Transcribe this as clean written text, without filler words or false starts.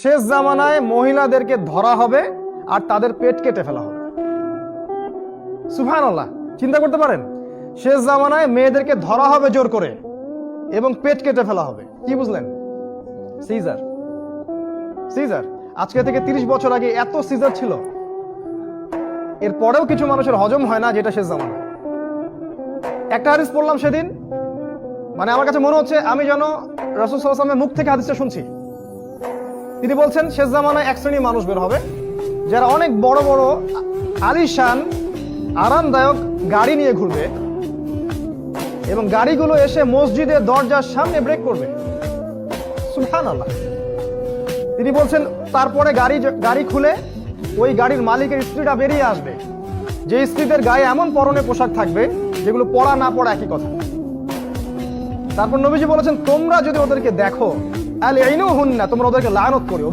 শেষ জামানায় মহিলাদেরকে ধরা হবে আর তাদের পেট কেটে ফেলা হবে। সুবহানাল্লাহ, চিন্তা করতে পারেন? শেষ জামানায় মেয়েদেরকে ধরা হবে জোর করে এবং পেট কেটে ফেলা হবে। কি বুঝলেন? সিজার। সিজার আজকে থেকে 30 বছর আগে এত সিজার ছিল, এরপরেও কিছু মানুষের হজম হয় না, যেটা শেষ জামানা। একটা হাদিস পড়লাম সেদিন, মানে আমার কাছে মনে হচ্ছে আমি যেন রাসূল সাল্লাল্লাহু আলাইহি ওয়াসাল্লামের মুখ থেকে হাদিসটা শুনছি। তিনি বলছেন শেষ জামানায় এক শ্রেণীর মানুষ বের হবে যারা অনেক বড় বড় আলিশান আরামদায়ক গাড়ি নিয়ে ঘুরবে এবং গাড়িগুলো এসে মসজিদের দরজার সামনে ব্রেক করবে। সুবহানাল্লাহ। তিনি বলছেন তারপরে গাড়ি খুলে ওই গাড়ির মালিকের স্ত্রীটা বেরিয়ে আসবে, যে স্ত্রীদের গায়ে এমন পরনে পোশাক থাকবে যেগুলো পরা না পরা একই কথা। তারপর নবীজি বলেছেন তোমরা যদি ওদেরকে দেখো আল আইনুহুন্না, তোমরা ওদেরকে লানত করো।